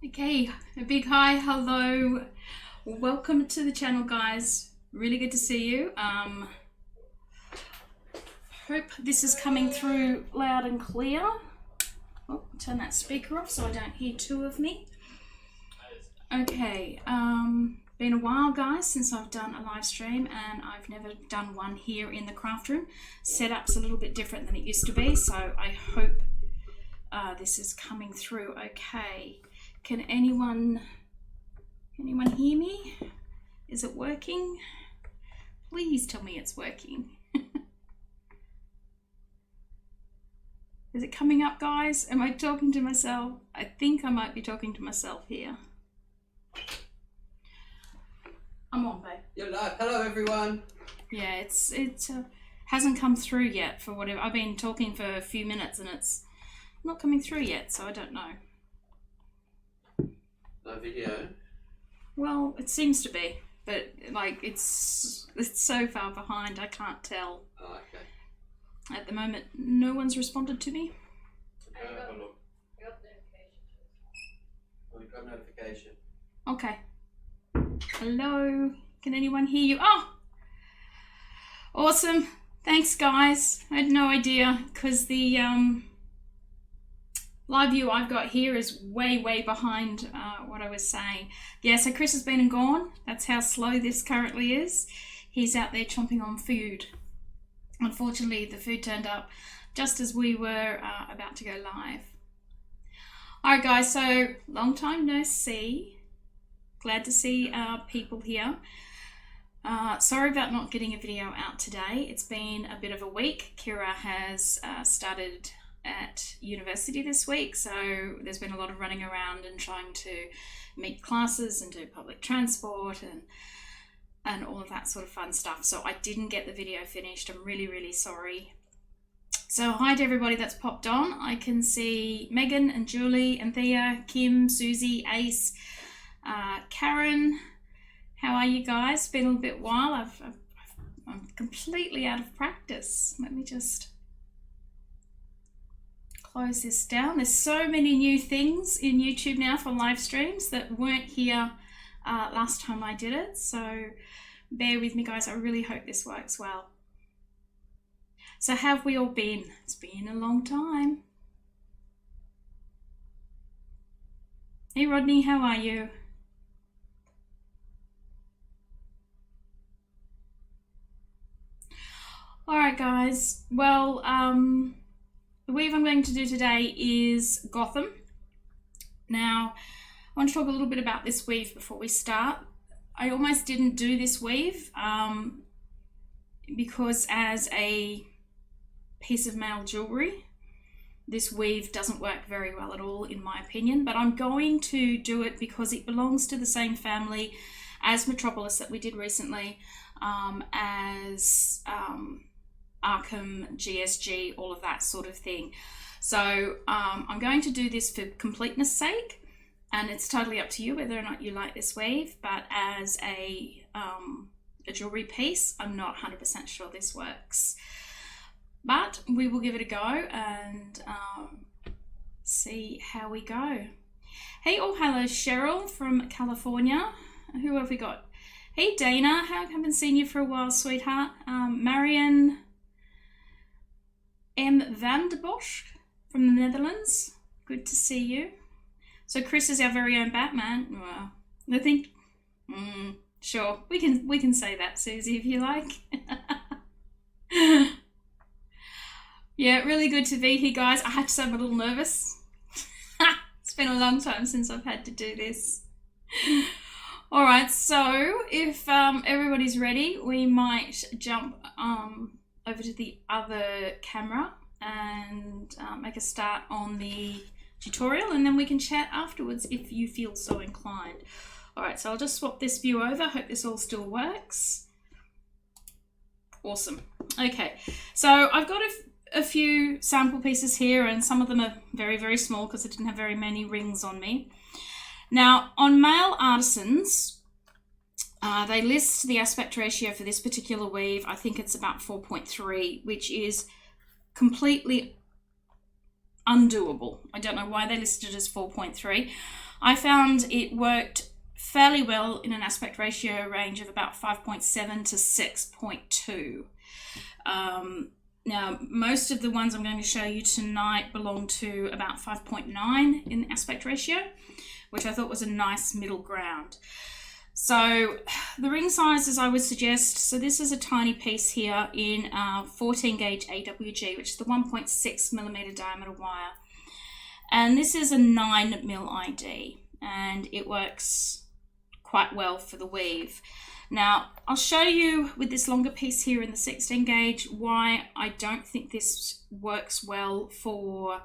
Okay, a big hi, hello, welcome to the channel, guys. Really good to see you. Hope this is coming through loud and clear. Oh, turn that speaker off so I don't hear two of me. Okay, been a while, guys, since I've done a live stream, and I've never done one here in the craft room. Setup's a little bit different than it used to be, so I hope this is coming through okay. Can anyone hear me? Is it working? Please tell me it's working. Is it coming up, guys? Am I talking to myself? I think I might be talking to myself here. I'm on, babe. You're live. Hello, everyone. Yeah, it hasn't come through yet for whatever. I've been talking for a few minutes and it's not coming through yet, so I don't know. No video. Well, it seems to be, but like it's so far behind, I can't tell. Oh, okay. At the moment, no one's responded to me. Okay, have a look. We got notification. Okay. Hello. Can anyone hear you? Oh, awesome. Thanks, guys. I had no idea because the live view I've got here is way behind what I was saying. Yeah, so Chris has been and gone. That's how slow this currently is. He's out there chomping on food. Unfortunately, the food turned up just as we were about to go live. All right, guys, so long time no see. Glad to see people here. Sorry about not getting a video out today. It's been a bit of a week. Kira has started at university this week, so there's been a lot of running around and trying to meet classes and do public transport and all of that sort of fun stuff. So I didn't get the video finished. I'm really sorry. So hi to everybody that's popped on. I can see Megan and Julie and Thea, Kim, Susie, Ace, Karen. How are you guys? It's been a little bit while. I'm completely out of practice. Let me just close this down. There's so many new things in YouTube now for live streams that weren't here last time I did it, so bear with me, guys. I really hope this works well. So how have we all been? It's been a long time. Hey Rodney, how are you? All right, guys. Well, the weave I'm going to do today is Gotham. Now, I want to talk a little bit about this weave before we start. I almost didn't do this weave because as a piece of male jewelry, this weave doesn't work very well at all, in my opinion, but I'm going to do it because it belongs to the same family as Metropolis that we did recently, as Arkham, GSG, all of that sort of thing. So I'm going to do this for completeness sake, and it's totally up to you whether or not you like this weave, but as a jewelry piece, I'm not 100% sure this works. But we will give it a go and see how we go. Hey, oh, hello, Cheryl from California. Who have we got? Hey, Dana, haven't seen you for a while, sweetheart. Marion M. van der Bosch from the Netherlands. Good to see you. So Chris is our very own Batman. Well, I think, sure, we can say that, Susie, if you like. Yeah, really good to be here, guys. I have to say I'm a little nervous. It's been a long time since I've had to do this. All right, so if everybody's ready, we might jump over to the other camera and make a start on the tutorial, and then we can chat afterwards if you feel so inclined. All right, so I'll just swap this view over. Hope this all still works. Awesome. Okay, so I've got a few sample pieces here, and some of them are very small because I didn't have very many rings on me. Now, on Maille Artisans, they list the aspect ratio for this particular weave. I think it's about 4.3, which is completely undoable. I don't know why they listed it as 4.3. I found it worked fairly well in an aspect ratio range of about 5.7 to 6.2. Now, most of the ones I'm going to show you tonight belong to about 5.9 in aspect ratio, which I thought was a nice middle ground. So the ring sizes I would suggest, so this is a tiny piece here in 14 gauge AWG, which is the 1.6 millimeter diameter wire. And this is a 9mm ID, and it works quite well for the weave. Now, I'll show you with this longer piece here in the 16 gauge why I don't think this works well for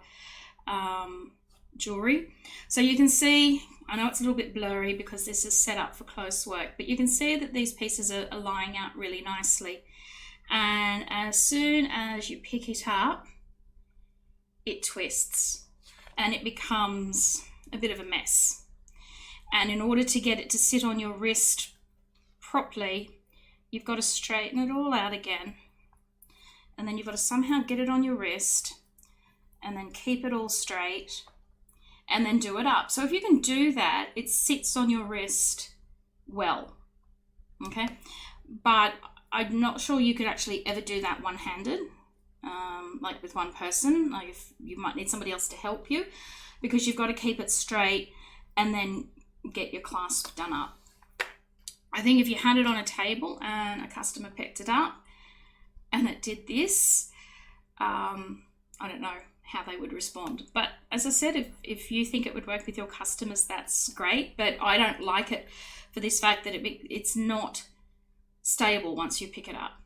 jewelry. So you can see, I know it's a little bit blurry because this is set up for close work, but you can see that these pieces are lying out really nicely. And as soon as you pick it up, it twists and it becomes a bit of a mess. And in order to get it to sit on your wrist properly, you've got to straighten it all out again. And then you've got to somehow get it on your wrist and then keep it all straight and then do it up. So if you can do that, it sits on your wrist well, okay? But I'm not sure you could actually ever do that one-handed, like with one person. Like if you might need somebody else to help you, because you've got to keep it straight and then get your clasp done up. I think if you had it on a table and a customer picked it up and it did this, I don't know how they would respond. But as I said, if you think it would work with your customers, that's great. But I don't like it for this fact that it's not stable once you pick it up.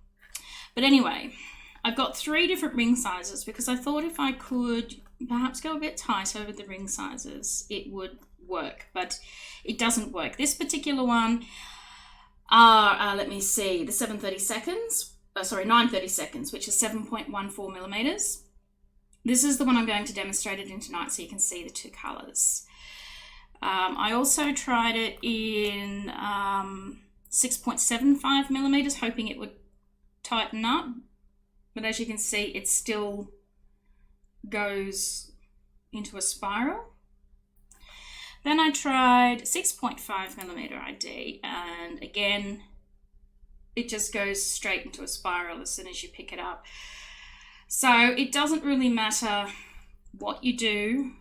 But anyway, I've got 3 different ring sizes because I thought if I could perhaps go a bit tighter with the ring sizes, it would work, but it doesn't work. This particular one are, let me see, the 932nds, which is 7.14 millimeters. This is the one I'm going to demonstrate it in tonight so you can see the 2 colors. I also tried it in 6.75 millimeters, hoping it would tighten up, but as you can see, it still goes into a spiral. Then I tried 6.5 millimeter ID, and again, it just goes straight into a spiral as soon as you pick it up. So it doesn't really matter what you do,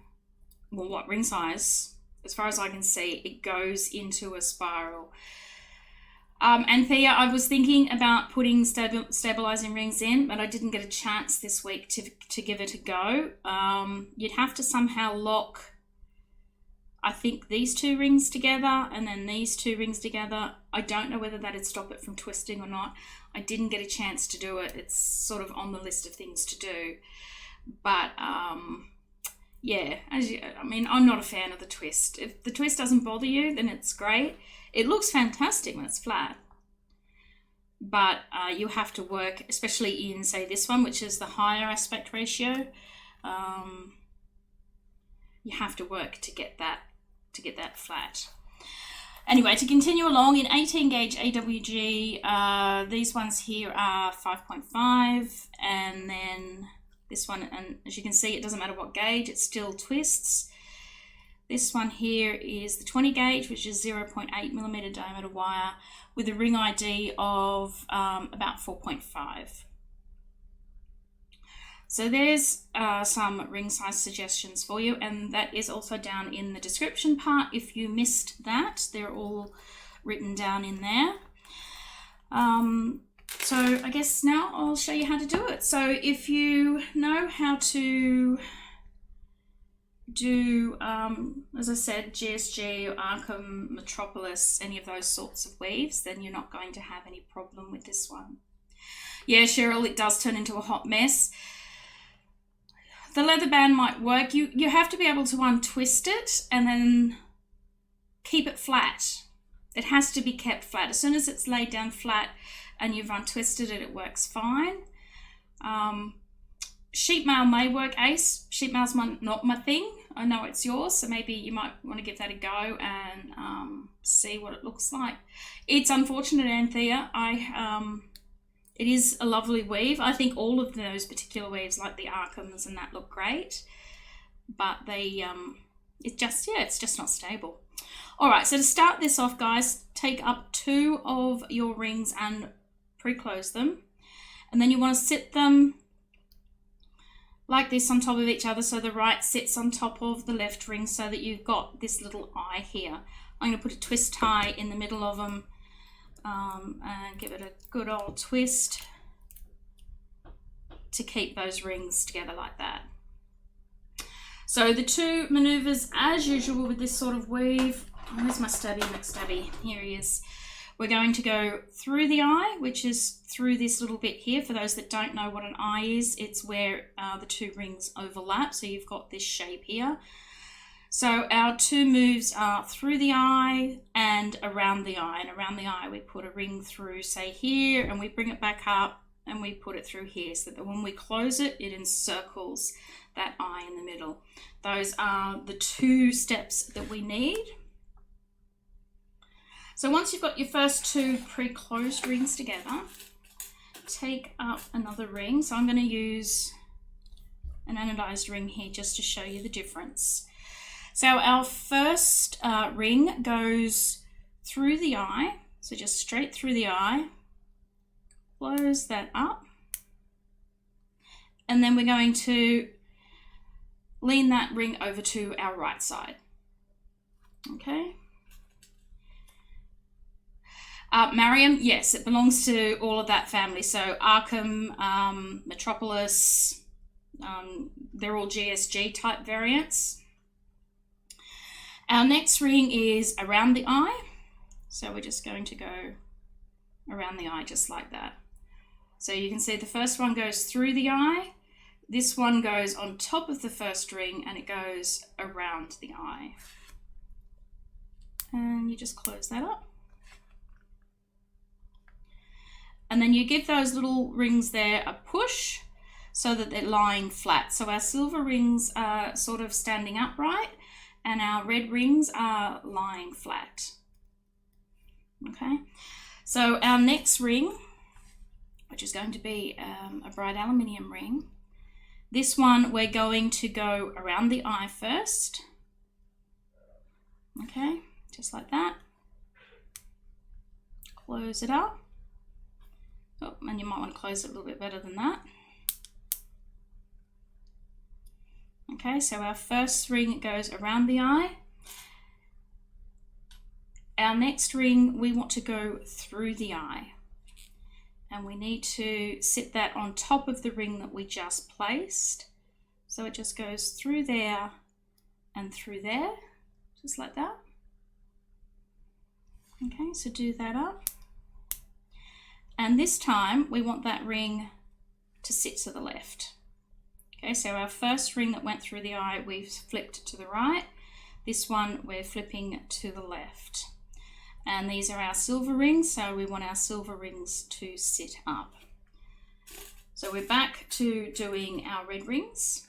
or what ring size, as far as I can see, it goes into a spiral. And Thea, I was thinking about putting stabilizing rings in, but I didn't get a chance this week to give it a go. You'd have to somehow lock, I think, these 2 rings together and then these 2 rings together. I don't know whether that'd stop it from twisting or not. I didn't get a chance to do it. It's sort of on the list of things to do. But yeah, I'm not a fan of the twist. If the twist doesn't bother you, then it's great. It looks fantastic when it's flat. But you have to work, especially in, say, this one, which is the higher aspect ratio. You have to work to get that flat. Anyway, to continue along, in 18 gauge AWG, these ones here are 5.5, and then this one, and as you can see, it doesn't matter what gauge, it still twists. This one here is the 20 gauge, which is 0.8 millimeter diameter wire with a ring ID of about 4.5. So there's some ring size suggestions for you, and that is also down in the description part. If you missed that, they're all written down in there. So I guess now I'll show you how to do it. So if you know how to do, as I said, GSG, or Arkham, Metropolis, any of those sorts of weaves, then you're not going to have any problem with this one. Yeah, Cheryl, it does turn into a hot mess. The leather band might work. You have to be able to untwist it and then keep it flat. It has to be kept flat. As soon as it's laid down flat and you've untwisted it, it works fine. Sheet mail may work, Ace. Sheet mail's not my thing. I know it's yours, so maybe you might want to give that a go and see what it looks like. It's unfortunate, Anthea. It is a lovely weave. I think all of those particular weaves, like the Arkhams and that, look great. but they it's just not stable. All right, so to start this off, guys, take up 2 of your rings and pre-close them, and then you want to sit them like this on top of each other, so the right sits on top of the left ring, so that you've got this little eye here. I'm going to put a twist tie in the middle of them and give it a good old twist to keep those rings together like that. So the 2 maneuvers, as usual with this sort of weave. Where's my stubby, McStubby? Here he is. We're going to go through the eye, which is through this little bit here. For those that don't know what an eye is, it's where the 2 rings overlap. So you've got this shape here. So our 2 moves are through the eye and around the eye. And around the eye, we put a ring through, say here, and we bring it back up and we put it through here, so that when we close it, it encircles that eye in the middle. Those are the 2 steps that we need. So once you've got your first 2 pre-closed rings together, take up another ring. So I'm going to use an anodized ring here just to show you the difference. So our first ring goes through the eye, so just straight through the eye. Close that up, and then we're going to lean that ring over to our right side. Okay. Mariam, yes, it belongs to all of that family. So Arkham, Metropolis, they're all GSG type variants. Our next ring is around the eye. So we're just going to go around the eye just like that. So you can see the first one goes through the eye. This one goes on top of the first ring and it goes around the eye. And you just close that up. And then you give those little rings there a push so that they're lying flat. So our silver rings are sort of standing upright and our red rings are lying flat. Okay, so our next ring, which is going to be a bright aluminium ring, this one we're going to go around the eye first. Okay, just like that. Close it up. Oh, and you might want to close it a little bit better than that. Okay, so our first ring goes around the eye. Our next ring, we want to go through the eye. And we need to sit that on top of the ring that we just placed. So it just goes through there and through there, just like that. Okay, so do that up. And this time we want that ring to sit to the left. Okay, so our first ring that went through the eye, we've flipped to the right. This one we're flipping to the left. And these are our silver rings, so we want our silver rings to sit up. So we're back to doing our red rings.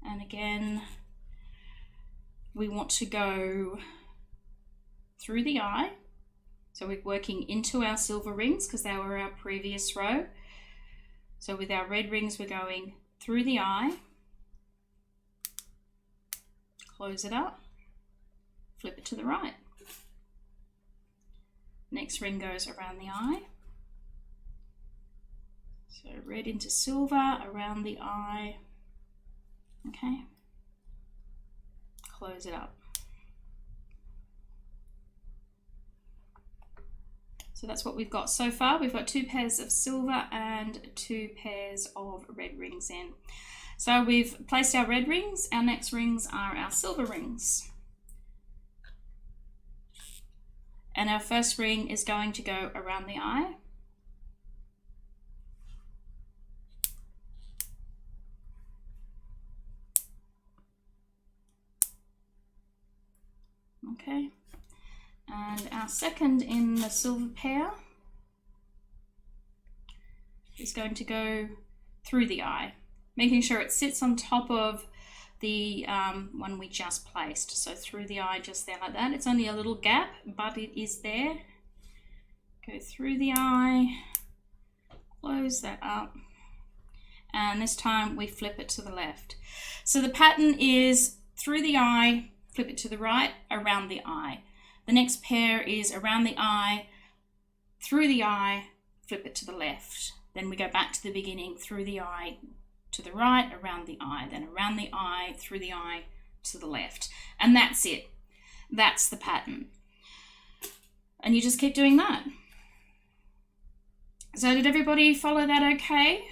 And again, we want to go through the eye. So we're working into our silver rings because they were our previous row. So with our red rings, we're going through the eye, close it up, flip it to the right. Next ring goes around the eye. So red into silver, around the eye. Okay, close it up. So that's what we've got so far. We've got 2 pairs of silver and 2 pairs of red rings in. So we've placed our red rings. Our next rings are our silver rings. And our first ring is going to go around the eye. Okay. And our second in the silver pair is going to go through the eye, making sure it sits on top of the one we just placed. So through the eye, just there like that. It's only a little gap, but it is there. Go through the eye, close that up, and this time we flip it to the left. So the pattern is through the eye, flip it to the right, around the eye. The next pair is around the eye, through the eye, flip it to the left. Then we go back to the beginning, through the eye, to the right, around the eye, then around the eye, through the eye, to the left. And that's it. That's the pattern. And you just keep doing that. So did everybody follow that okay?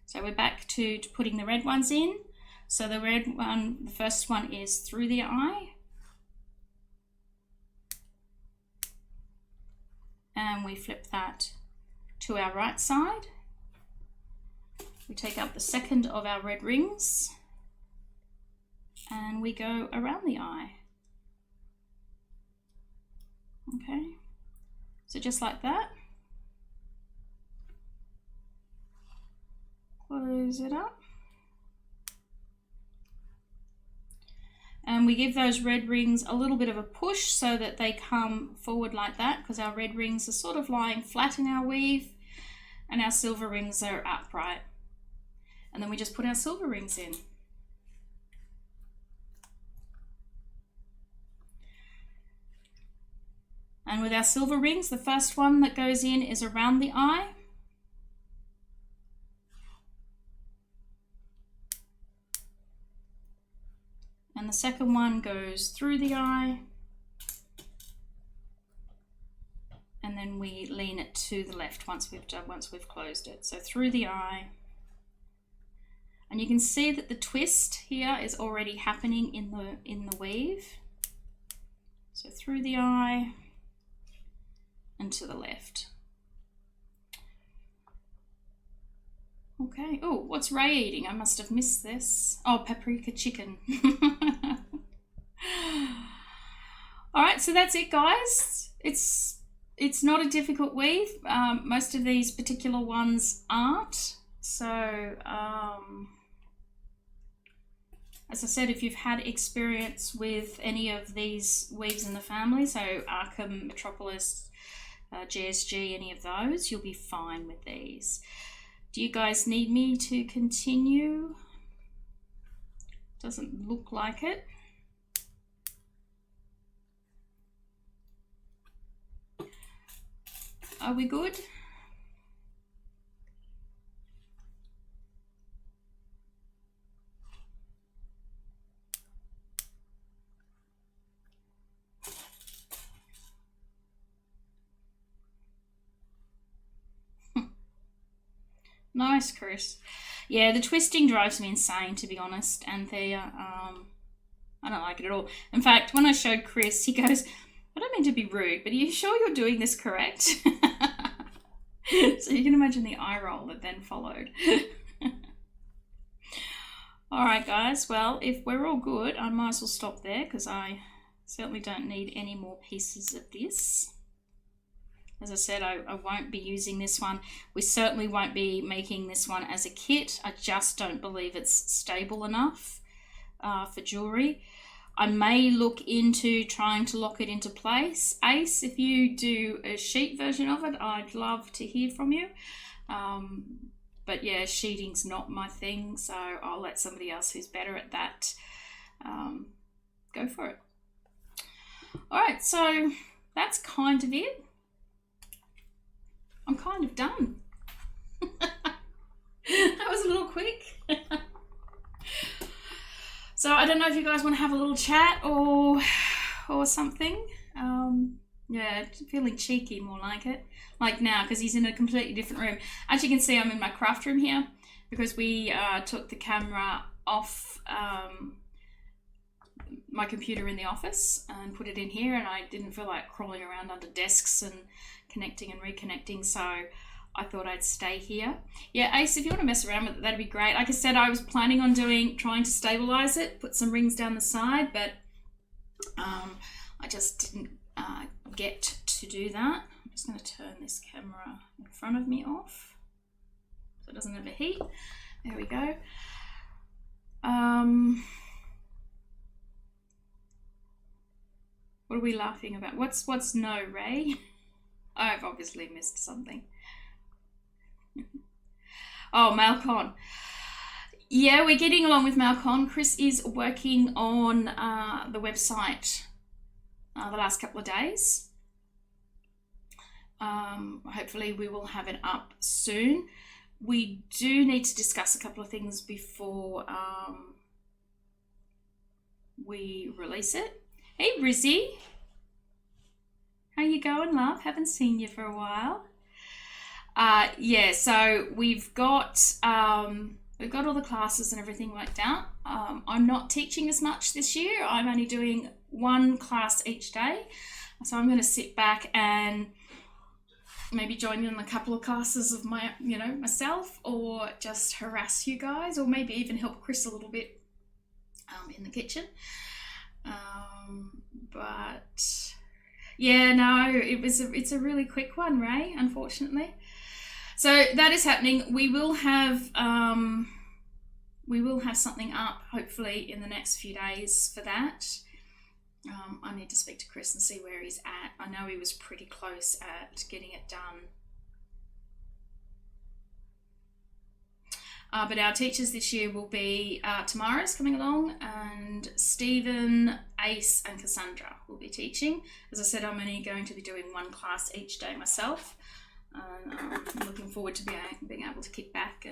So we're back to putting the red ones in. So the red one, the first one is through the eye. And we flip that to our right side. We take up the second of our red rings and we go around the eye. Okay, so just like that. Close it up. And we give those red rings a little bit of a push so that they come forward like that, because our red rings are sort of lying flat in our weave and our silver rings are upright. And then we just put our silver rings in. And with our silver rings, the first one that goes in is around the eye. And the second one goes through the eye. And then we lean it to the left once we've closed it. So through the eye. And you can see that the twist here is already happening in the weave. So through the eye and to the left. Okay. Oh, what's Ray eating? I must have missed this. Oh, paprika chicken. All right, so that's it, guys. It's not a difficult weave. Most of these particular ones aren't. So, as I said, if you've had experience with any of these weaves in the family, so Arkham, Metropolis, GSG, any of those, you'll be fine with these. Do you guys need me to continue? Doesn't look like it. Are we good? Nice, Chris. Yeah, the twisting drives me insane, to be honest, and they I don't like it at all. In fact, when I showed Chris, he goes, I don't mean to be rude, but are you sure you're doing this correct? So you can imagine the eye roll that then followed. All right, guys, well, if we're all good, I might as well stop there because I certainly don't need any more pieces of this. As I said, I won't be using this one. We certainly won't be making this one as a kit. I just don't believe it's stable enough for jewelry. I may look into trying to lock it into place. Ace, if you do a sheet version of it, I'd love to hear from you. But yeah, sheeting's not my thing, so I'll let somebody else who's better at that go for it. All right, so that's kind of it. I'm kind of done. That was a little quick. So I don't know if you guys want to have a little chat or something. Yeah, feeling cheeky, more like it. Like now, because he's in a completely different room. As you can see, I'm in my craft room here because we took the camera off my computer in the office and put it in here, and I didn't feel like crawling around under desks and connecting and reconnecting, so I thought I'd stay here. Yeah, Ace, if you want to mess around with it, that'd be great. Like I said, I was planning on trying to stabilize it, put some rings down the side, but I just didn't get to do that. I'm just going to turn this camera in front of me off so it doesn't overheat. There we go. What are we laughing about? What's no, Ray? I've obviously missed something. Oh, MailCon. Yeah, we're getting along with MailCon. Chris is working on the website the last couple of days. Hopefully we will have it up soon. We do need to discuss a couple of things before we release it. Hey, Rizzy. How you going, love? Haven't seen you for a while. Yeah, so we've got all the classes and everything worked out. I'm not teaching as much this year. I'm only doing one class each day. So I'm going to sit back and maybe join in a couple of classes of myself, or just harass you guys, or maybe even help Chris a little bit in the kitchen. But yeah, no, it's a really quick one, Ray, unfortunately. So that is happening. We will have something up hopefully in the next few days for that. I need to speak to Chris and see where he's at. I know he was pretty close at getting it done. But our teachers this year will be Tamara's coming along, and Stephen, Ace and Cassandra will be teaching. As I said, I'm only going to be doing one class each day myself. I'm looking forward to being able to kick back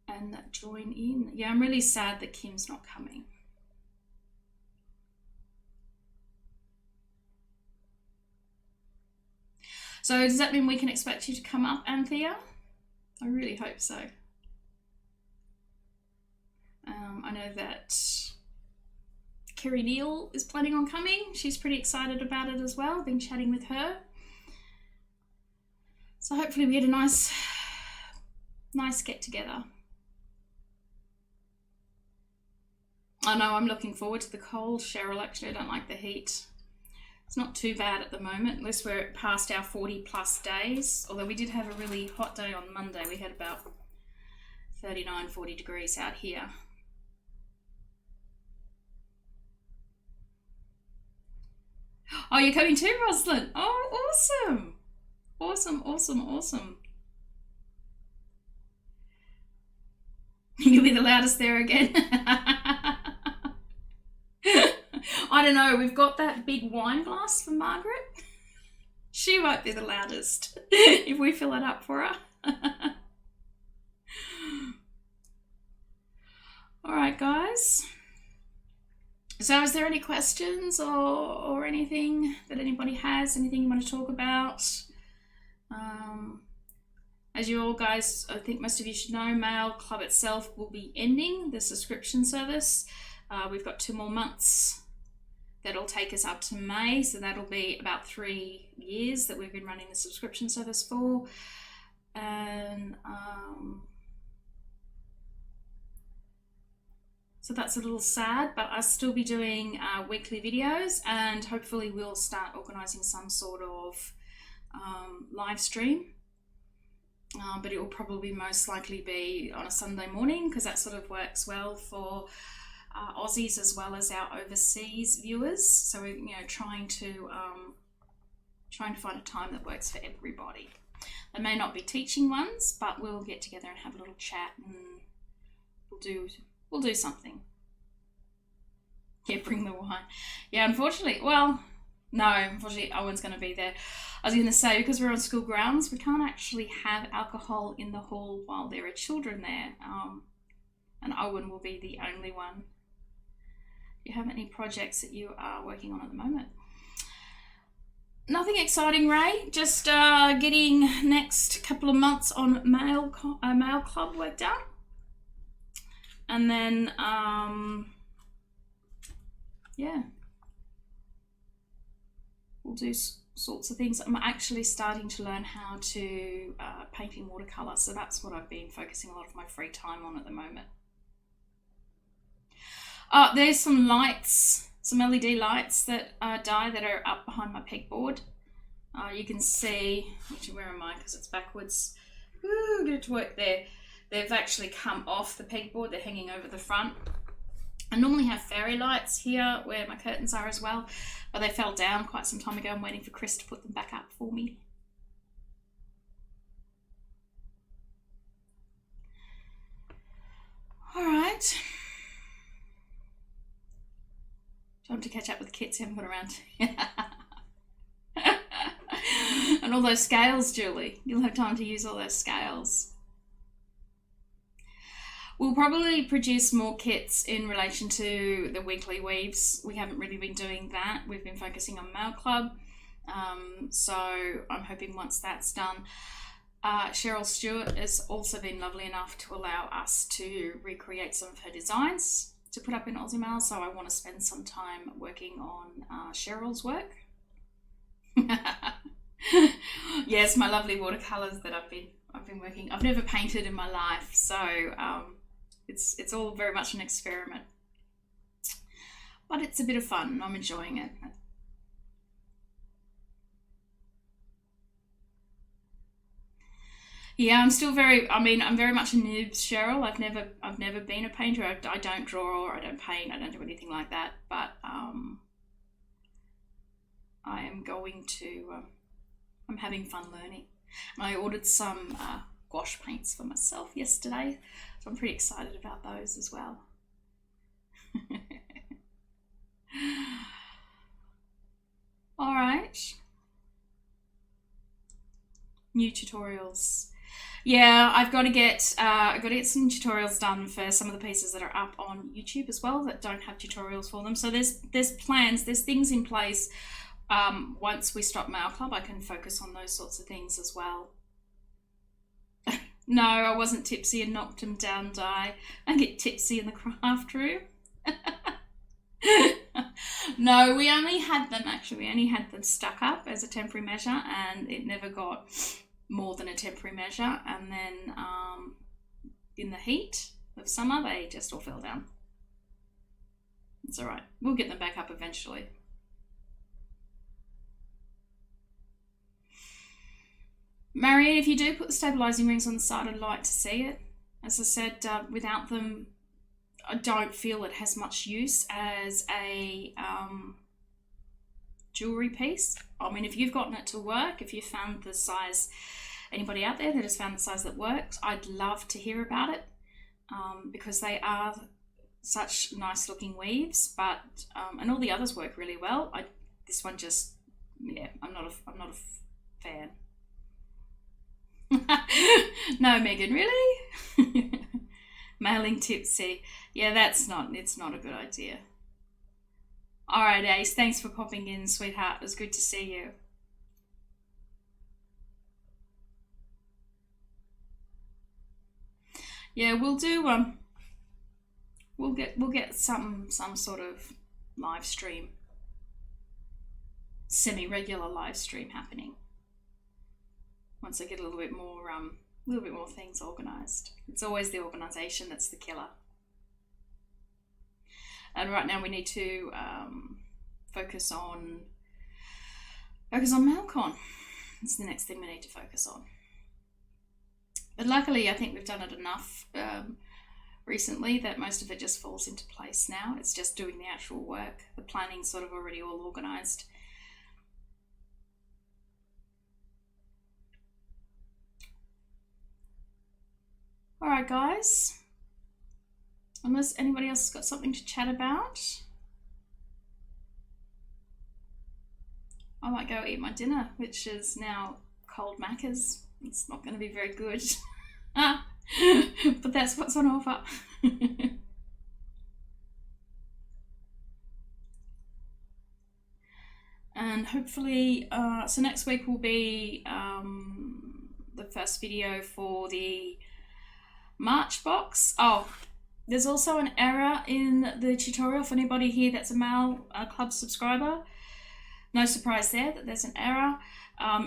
and join in. Yeah, I'm really sad that Kim's not coming. So does that mean we can expect you to come up, Anthea? I really hope so. I know that Kerry Neal is planning on coming. She's pretty excited about it as well. I've been chatting with her. So hopefully we get a nice get together. I know, I'm looking forward to the cold. Cheryl, actually, I don't like the heat. It's not too bad at the moment, unless we're past our 40 plus days. Although we did have a really hot day on Monday. We had about 39, 40 degrees out here. Oh, you're coming too, Rosalind? Oh, awesome. Awesome, awesome, awesome. You'll be the loudest there again. I don't know, we've got that big wine glass for Margaret. She might be the loudest if we fill it up for her. All right, guys. So is there any questions or anything that anybody has, anything you want to talk about? As you all guys, I think most of you should know, Maille Club itself will be ending the subscription service. We've got 2 more months. That'll take us up to May, so that'll be about 3 years that we've been running the subscription service for. And so that's a little sad, but I'll still be doing weekly videos, and hopefully we'll start organising some sort of live stream. But it will probably most likely be on a Sunday morning, because that sort of works well for Aussies as well as our overseas viewers. So we're trying to find a time that works for everybody. They may not be teaching ones, but we'll get together and have a little chat, and we'll do something. Yeah, bring the wine. Yeah, unfortunately, unfortunately Owen's going to be there. I was going to say, because we're on school grounds, we can't actually have alcohol in the hall while there are children there. And Owen will be the only one. Do you have any projects that you are working on at the moment? Nothing exciting, Ray. Just getting next couple of months on Maille Club worked out. And then, yeah. We'll do sorts of things. I'm actually starting to learn how to paint in watercolour, so that's what I've been focusing a lot of my free time on at the moment. There's some lights, some LED lights that that are up behind my pegboard. You can see, actually, where am I? Because it's backwards. Woo, get it to work there. They've actually come off the pegboard. They're hanging over the front. I normally have fairy lights here where my curtains are as well, but they fell down quite some time ago. I'm waiting for Chris to put them back up for me. right. Time to catch up with the kits I haven't put around. And all those scales, Julie. You'll have time to use all those scales. We'll probably produce more kits in relation to the weekly weaves. We haven't really been doing that. We've been focusing on Maille Club. So I'm hoping once that's done. Cheryl Stewart has also been lovely enough to allow us to recreate some of her designs to put up in Aussie Maille. So I want to spend some time working on Cheryl's work. Yes, my lovely watercolors that I've been working. I've never painted in my life, so it's all very much an experiment. But it's a bit of fun and I'm enjoying it. Yeah, I'm very much a noob, Cheryl. I've never been a painter. I don't draw, I don't paint, I don't do anything like that. But I am going to. I'm having fun learning. And I ordered some gouache paints for myself yesterday, so I'm pretty excited about those as well. All right. New tutorials. Yeah, I've got to get some tutorials done for some of the pieces that are up on YouTube as well that don't have tutorials for them. So there's plans, there's things in place. Once we stop Maille Club, I can focus on those sorts of things as well. No, I wasn't tipsy and knocked him down, Di. I get tipsy in the craft room. No, we only had them stuck up as a temporary measure, and it never got more than a temporary measure. And then in the heat of summer, they just all fell down. It's all right. We'll get them back up eventually. Marianne, if you do put the stabilising rings on the side, I'd like to see it. As I said, without them, I don't feel it has much use as a jewellery piece. I mean, if you've gotten it to work, if you've found the size, anybody out there that has found the size that works, I'd love to hear about it, because they are such nice looking weaves, but and all the others work really well. This one just, yeah, I'm not a fan. No, Megan, really? Mailing tipsy. Yeah, it's not a good idea. All right, Ace, thanks for popping in, sweetheart. It was good to see you. Yeah, we'll do we'll get some sort of live stream, semi-regular live stream happening once I get a little bit more things organized. It's always the organization that's the killer. And right now we need to focus on MailleCon. It's the next thing we need to focus on. But luckily, I think we've done it enough recently that most of it just falls into place now. It's just doing the actual work. The planning's sort of already all organized. All right, guys. Unless anybody else has got something to chat about, I might go eat my dinner, which is now cold Macca's. It's not going to be very good, but that's what's on offer. And hopefully, so next week will be the first video for the March box. Oh, there's also an error in the tutorial for anybody here that's a Maille Club subscriber. No surprise there that there's an error.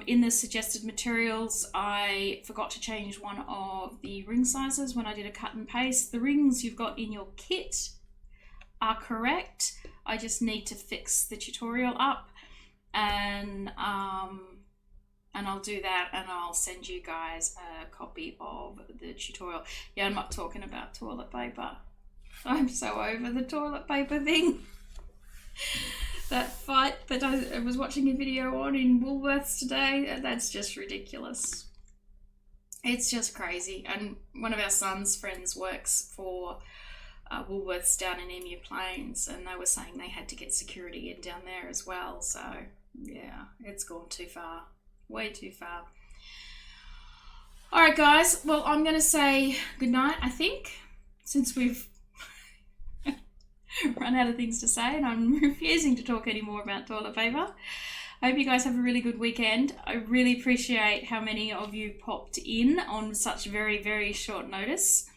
In the suggested materials, I forgot to change one of the ring sizes when I did a cut and paste. The rings you've got in your kit are correct. I just need to fix the tutorial up, and I'll do that, and I'll send you guys a copy of the tutorial. Yeah, I'm not talking about toilet paper. I'm so over the toilet paper thing. That fight that I was watching a video on in Woolworths today, that's just ridiculous. It's just crazy. And one of our son's friends works for Woolworths down in Emu Plains, and they were saying they had to get security in down there as well. So yeah, it's gone too far, way too far. All right, guys. Well, I'm going to say goodnight, I think, since we've run out of things to say and I'm refusing to talk anymore about toilet paper. I hope you guys have a really good weekend. I really appreciate how many of you popped in on such very, very short notice.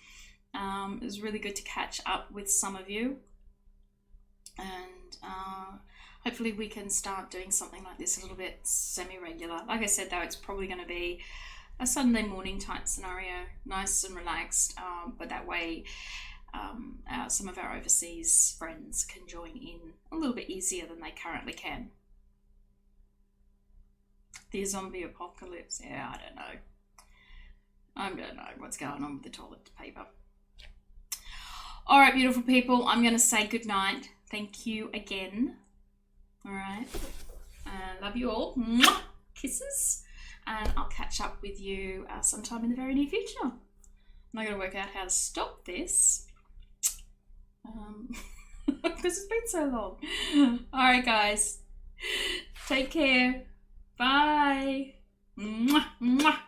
It was really good to catch up with some of you. And hopefully we can start doing something like this a little bit semi-regular. Like I said, though, it's probably going to be a Sunday morning type scenario, nice and relaxed, but that way some of our overseas friends can join in a little bit easier than they currently can. The zombie apocalypse, yeah, I don't know what's going on with the toilet paper. All right, beautiful people, I'm going to say goodnight. Thank you again. All right, love you all. Mwah! Kisses. And I'll catch up with you sometime in the very near future. I'm not going to work out how to stop this because it's been so long. All right, guys. Take care. Bye. Mwah, mwah.